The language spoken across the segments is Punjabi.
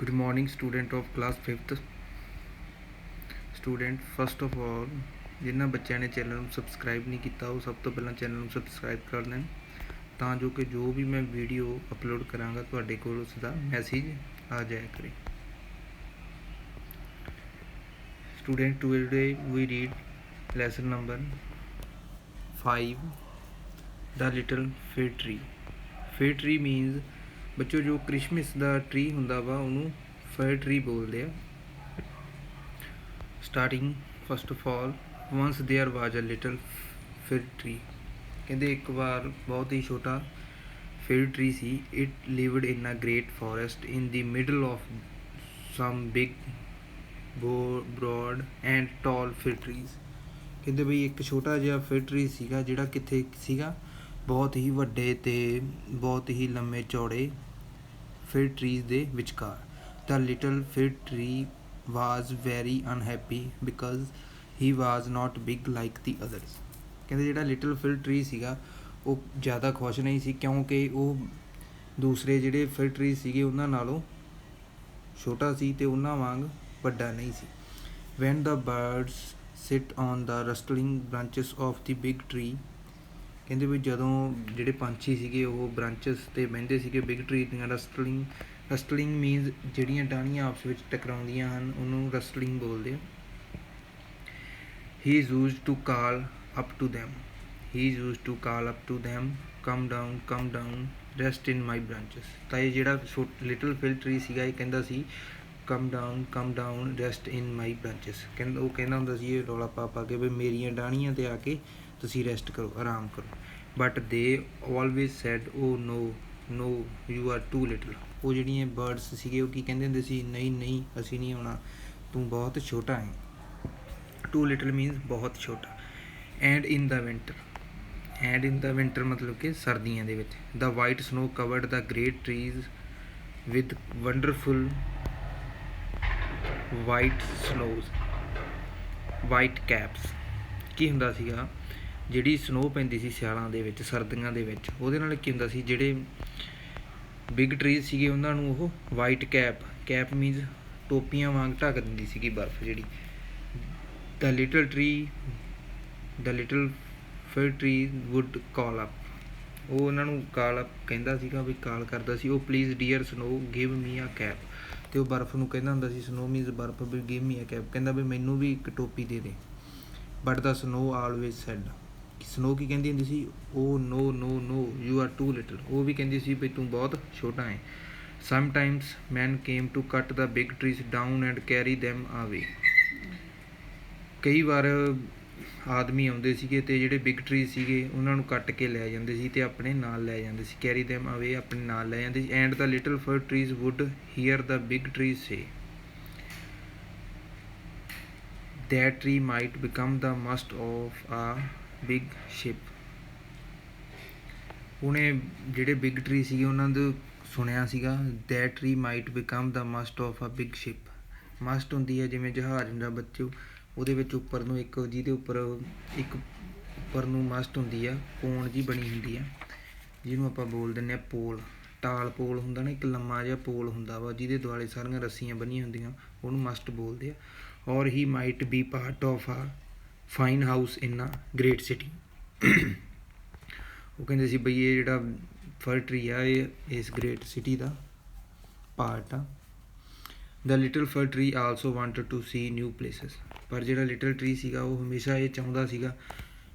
Good morning, student of class 5th. Student, first of all, ਜਿਨ੍ਹਾਂ ਬੱਚਿਆਂ ਨੇ ਚੈਨਲ ਨੂੰ ਸਬਸਕ੍ਰਾਈਬ ਨਹੀਂ ਕੀਤਾ ਉਹ ਸਭ ਤੋਂ ਪਹਿਲਾਂ ਚੈਨਲ ਨੂੰ ਸਬਸਕ੍ਰਾਈਬ ਕਰ ਲੈਣ ਤਾਂ ਜੋ ਕਿ ਜੋ ਵੀ ਮੈਂ ਵੀਡੀਓ ਅਪਲੋਡ ਕਰਾਂਗਾ ਤੁਹਾਡੇ ਕੋਲ ਉਸ ਦਾ ਮੈਸੇਜ ਆ ਜਾਇਆ ਕਰੇ। Student, today we read lesson number 5, The Little Fir Tree. Fir tree means ਬੱਚੋ ਜੋ ਕ੍ਰਿਸਮਸ ਦਾ ਟਰੀ ਹੁੰਦਾ ਵਾ ਉਹਨੂੰ ਫਾਇਰ ਟਰੀ ਬੋਲਦੇ ਆ। Starting first of all, once there was a little fir tree. ਕਹਿੰਦੇ ਇੱਕ ਵਾਰ ਬਹੁਤ ਹੀ ਛੋਟਾ fir tree C. it lived in a great forest in the middle of some big broad and tall fir trees. ਕਹਿੰਦੇ ਬਈ ਇੱਕ ਛੋਟਾ ਜਿਹਾ fir tree ਸੀਗਾ ਜਿਹੜਾ ਕਿੱਥੇ ਸੀਗਾ, ਬਹੁਤ ਹੀ ਵੱਡੇ ਤੇ ਬਹੁਤ ਹੀ ਲੰਮੇ ਚੌੜੇ fir trees ਦੇ ਵਿਚਕਾਰ। The little fir tree was very unhappy because he was not big like the others. ਕਹਿੰਦੇ ਜਿਹੜਾ ਲਿਟਲ fir tree ਸੀਗਾ ਉਹ ਜ਼ਿਆਦਾ ਖੁਸ਼ ਨਹੀਂ ਸੀ ਕਿਉਂਕਿ ਉਹ ਦੂਸਰੇ ਜਿਹੜੇ fir trees ਸੀਗੇ ਉਹਨਾਂ ਨਾਲੋਂ ਛੋਟਾ ਸੀ ਤੇ ਉਹਨਾਂ ਵਾਂਗ ਵੱਡਾ ਨਹੀਂ ਸੀ। When the birds sit on the rustling branches of the big tree, ਕਹਿੰਦੇ ਵੀ ਜਦੋਂ ਜਿਹੜੇ ਪੰਛੀ ਸੀਗੇ ਉਹ ਬ੍ਰਾਂਚਸ 'ਤੇ ਬਹਿੰਦੇ ਸੀਗੇ ਬਿਗ ਟਰੀ ਦੀਆਂ। ਰਸਟਲਿੰਗ ਮੀਨਸ ਜਿਹੜੀਆਂ ਟਾਹਣੀਆਂ ਆਪਸ ਵਿੱਚ ਟਕਰਾਉਂਦੀਆਂ ਹਨ ਉਹਨੂੰ ਰਸਟਲਿੰਗ ਬੋਲਦੇ ਆ। He used to call up to them come down rest in my branches. ਤਾਂ ਇਹ ਜਿਹੜਾ ਲਿਟਲ ਫਿਲ ਟਰੀ ਸੀਗਾ ਇਹ ਕਹਿੰਦਾ ਸੀ come down rest in my branches. ਉਹ ਕਹਿੰਦਾ ਹੁੰਦਾ ਸੀ ਇਹ ਰੌਲਾ ਪਾ ਕੇ ਵੀ ਮੇਰੀਆਂ ਟਾਹਣੀਆਂ 'ਤੇ ਆ ਕੇ ਤੁਸੀਂ ਰੈਸਟ ਕਰੋ, ਆਰਾਮ ਕਰੋ। But they always said oh no you are too little. ਉਹ ਜਿਹੜੀਆਂ ਬਰਡਸ ਸੀਗੇ ਉਹ ਕੀ ਕਹਿੰਦੇ ਹੁੰਦੇ ਸੀ, ਨਹੀਂ ਅਸੀਂ ਨਹੀਂ ਆਉਣਾ, ਤੂੰ ਬਹੁਤ ਛੋਟਾ ਹੈ। ਟੂ ਲਿਟਲ ਮੀਨਸ ਬਹੁਤ ਛੋਟਾ। ਐਂਡ ਇਨ ਦਾ ਵਿੰਟਰ ਮਤਲਬ ਕਿ ਸਰਦੀਆਂ ਦੇ ਵਿੱਚ। The white snow covered the great trees with wonderful white caps. ਕੀ ਹੁੰਦਾ ਸੀਗਾ, ਜਿਹੜੀ ਸਨੋ ਪੈਂਦੀ ਸੀ ਸਿਆਲਾਂ ਦੇ ਵਿੱਚ ਸਰਦੀਆਂ ਦੇ ਵਿੱਚ, ਉਹਦੇ ਨਾਲ ਕੀ ਹੁੰਦਾ ਸੀ ਜਿਹੜੇ ਬਿਗ ਟਰੀਜ਼ ਸੀਗੇ ਉਹਨਾਂ ਨੂੰ ਉਹ ਵਾਈਟ ਕੈਪ ਮੀਨਸ ਟੋਪੀਆਂ ਵਾਂਗ ਢੱਕ ਦਿੰਦੀ ਸੀਗੀ ਬਰਫ਼ ਜਿਹੜੀ। ਦ ਲਿਟਲ ਫਿਰ ਟਰੀ ਵੁੱਡ ਕਾਲ ਅਪ। ਉਹ ਉਹਨਾਂ ਨੂੰ ਕਾਲ ਅਪ ਕਹਿੰਦਾ ਸੀਗਾ ਵੀ ਕਾਲ ਕਰਦਾ ਸੀ। ਉਹ please dear snow give me a cap. ਅਤੇ ਉਹ ਬਰਫ਼ ਨੂੰ ਕਹਿੰਦਾ ਹੁੰਦਾ ਸੀ, ਸਨੋ ਮੀਨਸ ਬਰਫ਼, ਵੀ ਗਿਵ ਮੀ ਅ ਕੈਪ, ਕਹਿੰਦਾ ਵੀ ਮੈਨੂੰ ਵੀ ਇੱਕ ਟੋਪੀ ਦੇ ਦੇ। But the snow always said. Snow ਕੀ ਕਹਿੰਦੀ ਹੁੰਦੀ ਸੀ, oh no you are too little. ਉਹ ਵੀ ਕਹਿੰਦੀ ਸੀ ਵੀ ਤੂੰ ਬਹੁਤ ਛੋਟਾ ਹੈ। Sometimes man came to cut the big trees down and carry them away. ਕਈ ਵਾਰ ਆਦਮੀ ਆਉਂਦੇ ਸੀਗੇ ਅਤੇ ਜਿਹੜੇ ਬਿਗ ਟਰੀਜ਼ ਸੀਗੇ ਉਹਨਾਂ ਨੂੰ ਕੱਟ ਕੇ ਲੈ ਜਾਂਦੇ ਸੀ ਅਤੇ ਆਪਣੇ ਨਾਲ ਲੈ ਜਾਂਦੇ ਸੀ। ਕੈਰੀ ਦੈਮ ਅਵੇ ਆਪਣੇ ਨਾਲ ਲੈ ਜਾਂਦੇ ਸੀ। And the little fir trees would hear the big trees say that tree might become the mast of a big ship. ਉਹਨੇ ਜਿਹੜੇ ਬਿਗ ਟਰੀ ਸੀਗੇ ਉਹਨਾਂ ਦੇ ਸੁਣਿਆ ਸੀਗਾ that tree might become the mast of a big ship. Must ਹੁੰਦੀ ਹੈ ਜਿਵੇਂ ਜਹਾਜ਼ ਹੁੰਦਾ ਬੱਚੋ, ਉਹਦੇ ਵਿੱਚ ਉੱਪਰ ਨੂੰ ਇੱਕ ਜਿਹਦੇ ਉੱਪਰ ਇੱਕ ਉੱਪਰ ਨੂੰ ਮਸਟ ਹੁੰਦੀ ਆ, ਕੋਣ ਜੀ ਬਣੀ ਹੁੰਦੀ ਆ, ਜਿਹਨੂੰ ਆਪਾਂ ਬੋਲ ਦਿੰਦੇ ਹਾਂ ਪੋਲ। ਟਾਲ ਪੋਲ ਹੁੰਦਾ ਨਾ, ਇੱਕ ਲੰਮਾ ਜਿਹਾ ਪੋਲ ਹੁੰਦਾ ਵਾ ਜਿਹਦੇ ਦੁਆਲੇ ਸਾਰੀਆਂ ਰੱਸੀਆਂ ਬੰਨੀਆਂ ਹੁੰਦੀਆਂ, ਉਹਨੂੰ ਮਸਟ ਬੋਲਦੇ ਆ। ਔਰ ਹੀ ਮਾਈਟ ਬੀ ਪਾਰਟ ਆਫ ਆ ਫਾਈਨ ਹਾਊਸ ਇਨ ਆ ਗ੍ਰੇਟ ਸਿਟੀ। ਉਹ ਕਹਿੰਦੇ ਸੀ ਬਈ ਇਹ ਜਿਹੜਾ ਫਰ ਟਰੀ ਆ ਇਹ ਇਸ ਗ੍ਰੇਟ ਸਿਟੀ ਦਾ ਪਾਰਟ ਆ। The little fir tree also wanted to see new places. ਪਰ ਜਿਹੜਾ ਲਿਟਲ ਟਰੀ ਸੀਗਾ ਉਹ ਹਮੇਸ਼ਾ ਇਹ ਚਾਹੁੰਦਾ ਸੀਗਾ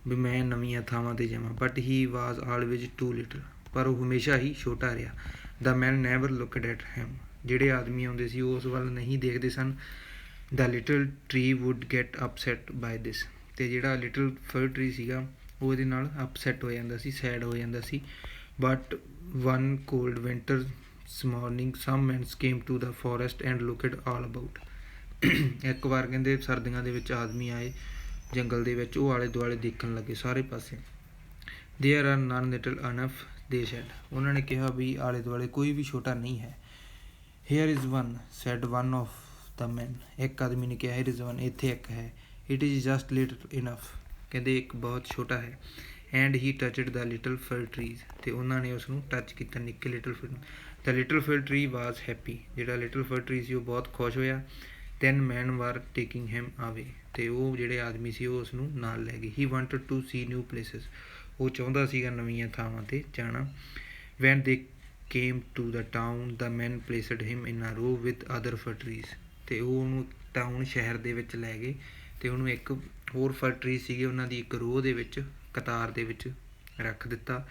ਵੀ ਮੈਂ ਨਵੀਆਂ ਥਾਵਾਂ 'ਤੇ ਜਾਵਾਂ। But he was always too little. ਪਰ ਉਹ ਹਮੇਸ਼ਾ ਹੀ ਛੋਟਾ ਰਿਹਾ। The man never looked at him. ਜਿਹੜੇ ਆਦਮੀ ਆਉਂਦੇ ਸੀ ਉਹ ਉਸ ਵੱਲ ਨਹੀਂ ਦੇਖਦੇ ਸਨ। The little tree would get upset by this. ਅਤੇ ਜਿਹੜਾ ਲਿਟਲ ਫਰ ਟਰੀ ਸੀਗਾ ਉਹ ਇਹਦੇ ਨਾਲ ਅਪਸੈਟ ਹੋ ਜਾਂਦਾ ਸੀ, ਸੈਡ ਹੋ ਜਾਂਦਾ ਸੀ। But one cold winters morning some mans came to the forest and looked all about. ਇੱਕ ਵਾਰ ਕਹਿੰਦੇ ਸਰਦੀਆਂ ਦੇ ਵਿੱਚ ਆਦਮੀ ਆਏ ਜੰਗਲ ਦੇ ਵਿੱਚ, ਉਹ ਆਲੇ ਦੁਆਲੇ ਦੇਖਣ ਲੱਗੇ ਸਾਰੇ ਪਾਸੇ। ਦੇਅਰ ਆਰ ਨਨ ਲਿਟਲ ਅਨਫ ਦੇ ਸੈਡ। ਉਹਨਾਂ ਨੇ ਕਿਹਾ ਵੀ ਆਲੇ ਦੁਆਲੇ ਕੋਈ ਵੀ ਛੋਟਾ ਨਹੀਂ ਹੈ। Here is one said one of the man. ਇੱਕ ਆਦਮੀ ਨੇ ਕਿਹਾ ਹੇਅਰ ਇਜ਼ ਵਨ, ਇੱਥੇ ਇੱਕ ਹੈ। It is just little enough. ਕਹਿੰਦੇ ਇੱਕ ਬਹੁਤ ਛੋਟਾ ਹੈ। And he touched the little fir trees, ਅਤੇ ਉਹਨਾਂ ਨੇ ਉਸ ਨੂੰ ਟੱਚ ਕੀਤਾ, ਨਿੱਕੇ ਲਿਟਲ ਫਰ। ਦ ਲਿਟਲ ਫਰ ਟਰੀ ਵਾਜ਼ ਹੈਪੀ, ਜਿਹੜਾ ਲਿਟਲ ਫਰ ਟਰੀ ਸੀ ਉਹ ਬਹੁਤ ਖੁਸ਼ ਹੋਇਆ। ਦੈਨ ਮੈਨ ਵਾਰ ਟੇਕਿੰਗ ਹਿਮ ਆਵੇ, ਅਤੇ ਉਹ ਜਿਹੜੇ ਆਦਮੀ ਸੀ ਉਹ ਉਸ ਨੂੰ ਨਾਲ ਲੈ ਗਏ। He wanted to see new places, ਉਹ ਚਾਹੁੰਦਾ ਸੀਗਾ ਨਵੀਆਂ ਥਾਵਾਂ 'ਤੇ ਜਾਣਾ। When they came to the town the man placed him in a row with other fur trees, ਅਤੇ ਉਹ ਉਹਨੂੰ ਟਾਊਨ ਸ਼ਹਿਰ ਦੇ ਵਿੱਚ ਲੈ ਗਏ ਅਤੇ ਉਹਨੂੰ ਇੱਕ ਹੋਰ ਫਰ ਟਰੀ ਸੀਗੇ ਉਹਨਾਂ ਦੀ ਇੱਕ ਰੋਅ ਦੇ ਵਿੱਚ, ਕਤਾਰ ਦੇ ਵਿੱਚ ਰੱਖ ਦਿੱਤਾ।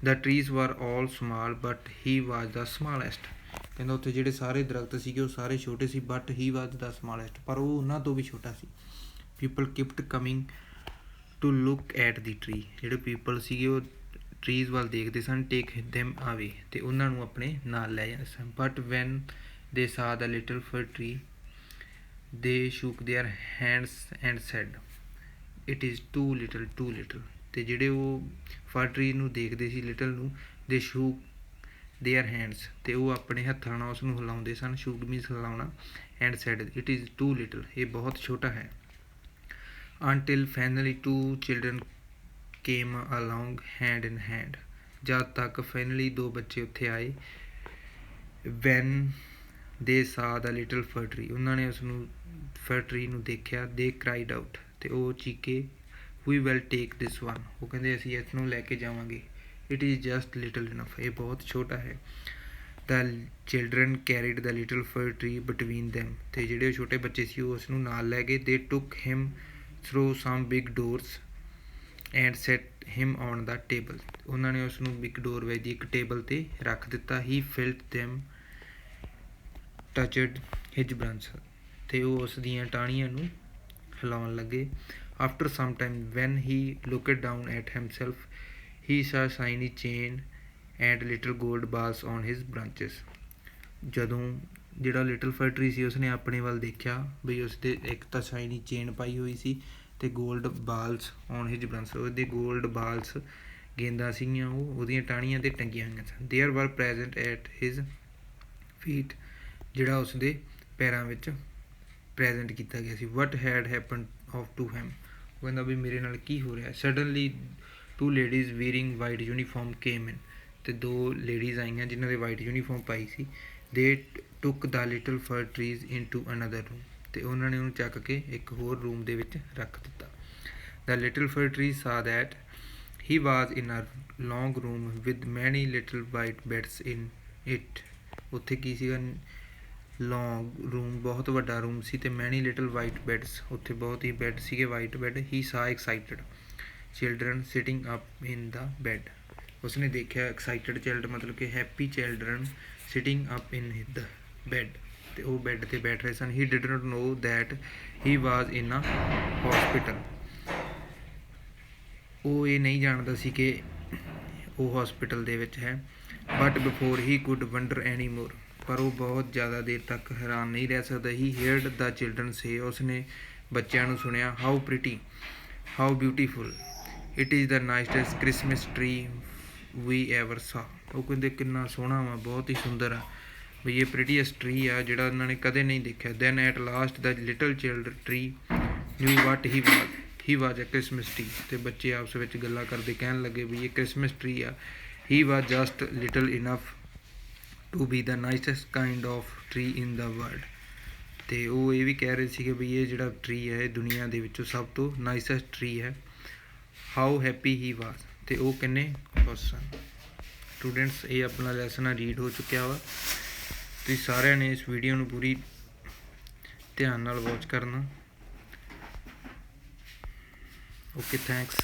The trees were all small but he was the smallest, ਕਹਿੰਦਾ ਉੱਥੇ ਜਿਹੜੇ ਸਾਰੇ ਦਰਖਤ ਸੀਗੇ ਉਹ ਸਾਰੇ ਛੋਟੇ ਸੀ, but he was the smallest, ਪਰ ਉਹ ਉਹਨਾਂ ਤੋਂ ਵੀ ਛੋਟਾ ਸੀ। People kept coming to look at the tree, ਜਿਹੜੇ ਪੀਪਲ ਸੀਗੇ ਉਹ ਟਰੀਜ਼ ਵੱਲ ਦੇਖਦੇ ਸਨ। ਟੇਕ ਦੈਮ ਆਵੇ, ਅਤੇ ਉਹਨਾਂ ਨੂੰ ਆਪਣੇ ਨਾਲ ਲੈ ਜਾਂਦੇ ਸਨ। ਬਟ ਵੈਨ ਦੇ ਸਾ ਦਾ little fir tree they shook their hands and said it is too little too little, ਅਤੇ ਜਿਹੜੇ ਉਹ ਫਰ ਟਰੀ ਨੂੰ ਦੇਖਦੇ ਸੀ ਲਿਟਲ ਨੂੰ, ਦੇ ਸ਼ੂਕ ਦੇਅਰ ਹੈਂਡਸ, ਅਤੇ ਉਹ ਆਪਣੇ ਹੱਥਾਂ ਨਾਲ ਉਸ ਨੂੰ ਹਿਲਾਉਂਦੇ ਸਨ। ਸ਼ੂਕ ਮੀਨਸ ਹਿਲਾਉਣਾ, and said it is too little, ਇਹ ਬਹੁਤ ਛੋਟਾ ਹੈ। until finally two children came along hand in hand, ਜਦ ਤੱਕ ਫਾਈਨਲੀ ਦੋ ਬੱਚੇ ਉੱਥੇ ਆਏ। when they saw the little fir tree, ਉਹਨਾਂ ਨੇ ਉਸ ਨੂੰ ਫਰ ਟਰੀ ਨੂੰ ਦੇਖਿਆ। they cried out, ਅਤੇ ਉਹ ਚੀਕੇ we will take this one, ਉਹ ਕਹਿੰਦੇ ਅਸੀਂ ਇਸ ਨੂੰ ਲੈ ਕੇ ਜਾਵਾਂਗੇ। it is just little enough, ਇਹ ਬਹੁਤ ਛੋਟਾ ਹੈ। the children carried the little fir tree between them, ਅਤੇ ਜਿਹੜੇ ਉਹ ਛੋਟੇ ਬੱਚੇ ਸੀ ਉਹ ਉਸ ਨੂੰ ਨਾਲ ਲੈ ਗਏ। they took him through some big doors and set him on the table, ਉਹਨਾਂ ਨੇ ਉਸ ਨੂੰ ਬਿਗ ਡੋਰ ਵਿੱਚ ਦੀ ਇੱਕ ਟੇਬਲ 'ਤੇ ਰੱਖ ਦਿੱਤਾ। he felt them touched his branches, ਅਤੇ ਉਹ ਉਸ ਦੀਆਂ ਟਾਹਣੀਆਂ ਨੂੰ ਹਿਲਾਉਣ ਲੱਗੇ। after some time when he looked down at himself he saw shiny chain and little gold balls on his branches, ਜਦੋਂ ਜਿਹੜਾ ਲਿਟਲ ਫਰ ਟਰੀ ਸੀ ਉਸਨੇ ਆਪਣੇ ਵੱਲ ਦੇਖਿਆ ਬਈ ਉਸਦੇ ਇੱਕ ਤਾਂ ਸ਼ਾਈਨੀ ਚੇਨ ਪਾਈ ਹੋਈ ਸੀ ਅਤੇ gold balls on his branch, ਉਹਦੇ ਗੋਲਡ ਬਾਲਸ ਗੇਂਦਾਂ ਸੀਗੀਆਂ ਉਹ ਉਹਦੀਆਂ ਟਾਹਣੀਆਂ 'ਤੇ ਟੰਗੀਆਂ ਹੋਈਆਂ ਸਨ। There were present at his feet, ਜਿਹੜਾ ਉਸਦੇ ਪੈਰਾਂ ਵਿੱਚ ਪ੍ਰੈਜੈਂਟ ਕੀਤਾ ਗਿਆ ਸੀ। What had happen of to him, ਉਹ ਕਹਿੰਦਾ ਵੀ ਮੇਰੇ ਨਾਲ ਕੀ ਹੋ ਰਿਹਾ। Suddenly two ladies wearing white uniform came in, ਅਤੇ ਦੋ ਲੇਡੀਜ਼ ਆਈਆਂ ਜਿਨ੍ਹਾਂ ਦੇ ਵਾਈਟ ਯੂਨੀਫਾਰਮ ਪਾਈ ਸੀ। They took the little fir trees into another room, ਅਤੇ ਉਹਨਾਂ ਨੇ ਉਹਨੂੰ ਚੱਕ ਕੇ ਇੱਕ ਹੋਰ ਰੂਮ ਦੇ ਵਿੱਚ ਰੱਖ ਦਿੱਤਾ। The little fir tree saw that he was in a long room with many little white beds in it, ਉੱਥੇ ਕੀ ਸੀਗਾ, ਲੌਂਗ ਰੂਮ, ਬਹੁਤ ਵੱਡਾ ਰੂਮ ਸੀ ਅਤੇ ਮੈਨੀ ਲਿਟਲ ਵਾਈਟ ਬੈਡਸ, ਉੱਥੇ ਬਹੁਤ ਹੀ ਬੈੱਡ ਸੀਗੇ white bed. He saw excited children sitting up in the bed, ਉਸਨੇ ਦੇਖਿਆ ਐਕਸਾਈਟਡ ਚਾਈਲਡ ਮਤਲਬ ਕਿ happy children sitting up in the bed, ਅਤੇ ਉਹ ਬੈੱਡ 'ਤੇ ਬੈਠ ਰਹੇ ਸਨ। He did not know that he was in a hospital, ਉਹ ਇਹ ਨਹੀਂ ਜਾਣਦਾ ਸੀ ਕਿ ਉਹ ਹੌਸਪੀਟਲ ਦੇ ਵਿੱਚ ਹੈ। But before he could wonder any more, ਪਰ ਉਹ ਬਹੁਤ ਜ਼ਿਆਦਾ ਦੇਰ ਤੱਕ ਹੈਰਾਨ ਨਹੀਂ ਰਹਿ ਸਕਦਾ। ਹੀ ਹੇਅਰਡ ਦਾ ਚਿਲਡਰਨ ਸੇ, ਉਸਨੇ ਬੱਚਿਆਂ ਨੂੰ ਸੁਣਿਆ, how pretty how beautiful it is the nicest Christmas tree we ever saw, ਉਹ ਕਹਿੰਦੇ ਕਿੰਨਾ ਸੋਹਣਾ ਵਾ, ਬਹੁਤ ਹੀ ਸੁੰਦਰ ਆ ਵੀ ਇਹ ਪ੍ਰੀਟੀਐਸਟ ਟਰੀ ਆ ਜਿਹੜਾ ਉਹਨਾਂ ਨੇ ਕਦੇ ਨਹੀਂ ਦੇਖਿਆ। Then at last the little children tree knew what he was a Christmas tree, ਅਤੇ ਬੱਚੇ ਆਪਸ ਵਿੱਚ ਗੱਲਾਂ ਕਰਦੇ ਕਹਿਣ ਲੱਗੇ ਵੀ ਇਹ ਕ੍ਰਿਸਮਸ ਟਰੀ ਆ। He was just little enough to be the nicest kind of tree in the world, ਅਤੇ ਉਹ ਇਹ ਵੀ ਕਹਿ ਰਹੇ ਸੀਗੇ ਵੀ ਇਹ ਜਿਹੜਾ ਟਰੀ ਹੈ ਇਹ ਦੁਨੀਆ ਦੇ ਵਿੱਚੋਂ ਸਭ ਤੋਂ ਨਾਈਸੈਸਟ ਟਰੀ ਹੈ। ਹਾਊ ਹੈਪੀ ਹੀ ਵਾਜ਼, ਅਤੇ ਉਹ ਕਿੰਨੇ ਖੁਸ਼ ਸਨ। ਸਟੂਡੈਂਟਸ ਇਹ ਆਪਣਾ ਲੈਸਨ ਆ ਰੀਡ ਹੋ ਚੁੱਕਿਆ ਵਾ, ਤੁਸੀਂ ਸਾਰਿਆਂ ਨੇ ਇਸ ਵੀਡੀਓ ਨੂੰ ਪੂਰੀ ਧਿਆਨ ਨਾਲ ਵਾਚ ਕਰਨਾ। Okay, thanks.